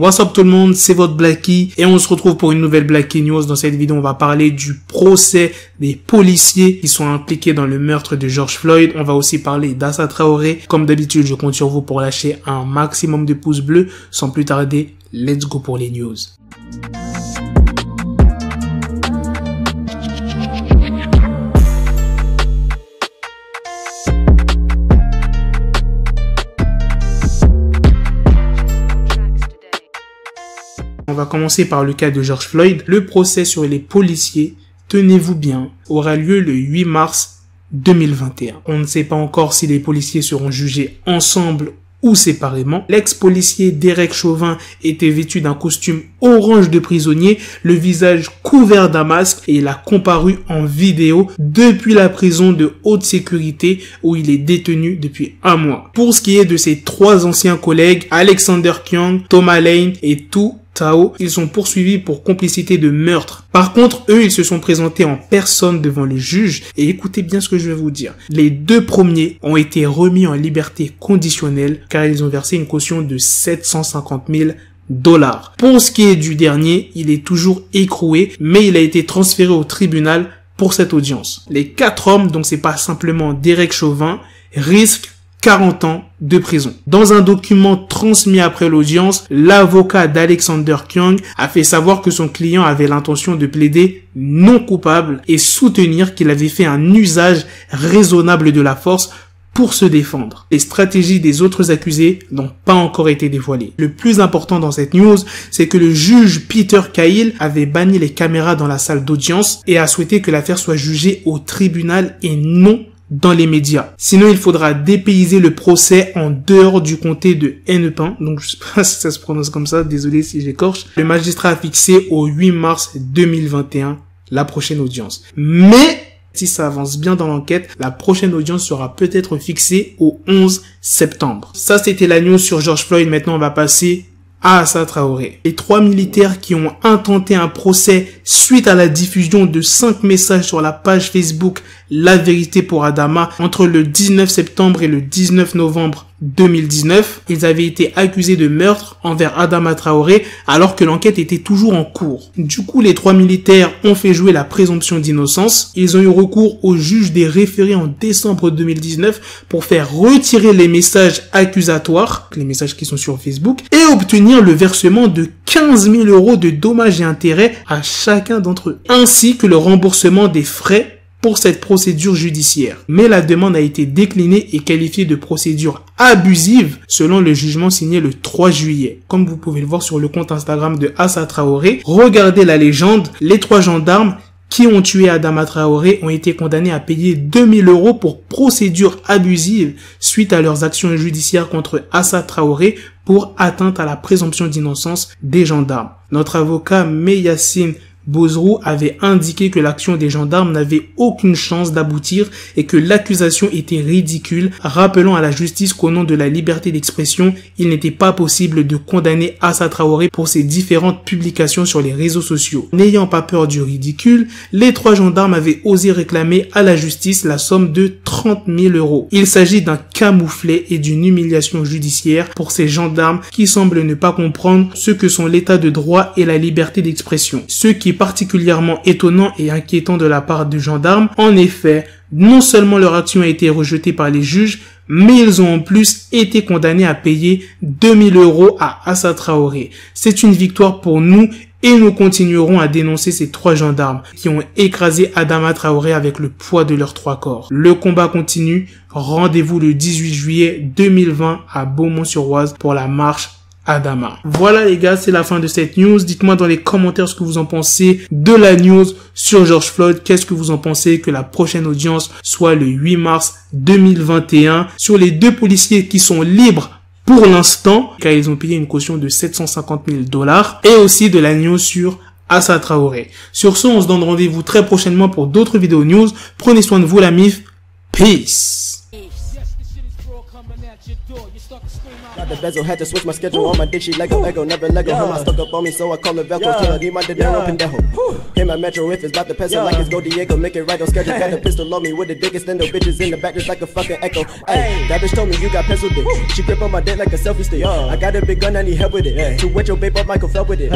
What's up tout le monde, c'est votre Blackie et on se retrouve pour une nouvelle Blackie News. Dans cette vidéo, on va parler du procès des policiers qui sont impliqués dans le meurtre de George Floyd. On va aussi parler d'Assa Traoré. Comme d'habitude, je compte sur vous pour lâcher un maximum de pouces bleus. Sans plus tarder, let's go pour les news. On va commencer par le cas de George Floyd. Le procès sur les policiers, tenez-vous bien, aura lieu le 8 mars 2021. On ne sait pas encore si les policiers seront jugés ensemble ou séparément. L'ex-policier Derek Chauvin était vêtu d'un costume orange de prisonnier, le visage couvert d'un masque, et il a comparu en vidéo depuis la prison de haute sécurité où il est détenu depuis un mois. Pour ce qui est de ses trois anciens collègues, Alexander Kueng, Thomas Lane et Tu Tao, ils sont poursuivis pour complicité de meurtre. Par contre, eux, ils se sont présentés en personne devant le juge et écoutez bien ce que je vais vous dire. Les deux premiers ont été remis en liberté conditionnelle car ils ont versé une caution de 750 000 $. Pour ce qui est du dernier, il est toujours écroué, mais il a été transféré au tribunal pour cette audience. Les quatre hommes, donc c'est pas simplement Derek Chauvin, risquent 40 ans de prison. Dans un document transmis après l'audience, l'avocat d'Alexander Kueng a fait savoir que son client avait l'intention de plaider non coupable et soutenir qu'il avait fait un usage raisonnable de la force pour se défendre. Les stratégies des autres accusés n'ont pas encore été dévoilées. Le plus important dans cette news, c'est que le juge Peter Cahill avait banni les caméras dans la salle d'audience et a souhaité que l'affaire soit jugée au tribunal et non dans les médias. Sinon, il faudra dépayser le procès en dehors du comté de Hennepin. Donc, je sais pas si ça se prononce comme ça. Désolé si j'écorche. Le magistrat a fixé au 8 mars 2021 la prochaine audience. Mais, si ça avance bien dans l'enquête, la prochaine audience sera peut-être fixée au 11 septembre. Ça, c'était la news sur George Floyd. Maintenant, on va passer à Assa Traoré. Les trois militaires qui ont intenté un procès suite à la diffusion de 5 messages sur la page Facebook La Vérité pour Adama entre le 19 septembre et le 19 novembre 2019. Ils avaient été accusés de meurtre envers Adama Traoré alors que l'enquête était toujours en cours. Du coup, les trois militaires ont fait jouer la présomption d'innocence. Ils ont eu recours au juge des référés en décembre 2019 pour faire retirer les messages accusatoires, les messages qui sont sur Facebook, et obtenir le versement de 15 000 € de dommages et intérêts à chacun d'entre eux, ainsi que le remboursement des frais pour cette procédure judiciaire. Mais la demande a été déclinée et qualifiée de procédure abusive selon le jugement signé le 3 juillet. Comme vous pouvez le voir sur le compte Instagram de Assa Traoré, regardez la légende, les trois gendarmes qui ont tué Adama Traoré ont été condamnés à payer 2 000 € pour procédure abusive suite à leurs actions judiciaires contre Assa Traoré pour atteinte à la présomption d'innocence des gendarmes. Notre avocat Meyassine Bozrou avait indiqué que l'action des gendarmes n'avait aucune chance d'aboutir et que l'accusation était ridicule, rappelant à la justice qu'au nom de la liberté d'expression, il n'était pas possible de condamner Assa Traoré pour ses différentes publications sur les réseaux sociaux. N'ayant pas peur du ridicule, les trois gendarmes avaient osé réclamer à la justice la somme de 30 000 €. Il s'agit d'un camouflet et d'une humiliation judiciaire pour ces gendarmes qui semblent ne pas comprendre ce que sont l'état de droit et la liberté d'expression. Ce qui est particulièrement étonnant et inquiétant de la part des gendarmes. En effet, non seulement leur action a été rejetée par les juges, mais ils ont en plus été condamnés à payer 2 000 € à Assa Traoré. C'est une victoire pour nous et nous continuerons à dénoncer ces trois gendarmes qui ont écrasé Adama Traoré avec le poids de leurs trois corps. Le combat continue. Rendez-vous le 18 juillet 2020 à Beaumont-sur-Oise pour la marche Adama. Voilà les gars, c'est la fin de cette news. Dites-moi dans les commentaires ce que vous en pensez de la news sur George Floyd. Qu'est-ce que vous en pensez que la prochaine audience soit le 8 mars 2021 sur les deux policiers qui sont libres pour l'instant car ils ont payé une caution de 750 000 $, et aussi de la news sur Assa Traoré. Sur ce, on se donne rendez-vous très prochainement pour d'autres vidéos news. Prenez soin de vous la MIF. Peace. Got the bezel, had to switch my schedule. On my dick, she Lego, Ego, never Lego. Him, I stuck up on me, so I call it Velcro. Till I need my dinero, pendejo. Him, my metro, if it's about to peso, like it's Go Diego. Make it right on schedule. Got a pistol on me with the dick extendo. Bitches in the back, just like a fucking echo. Hey, that bitch told me you got pencil dick. She grip on my dick like a selfie stick. I got a big gun, I need help with it. To wet your babe up, Michael fell with it.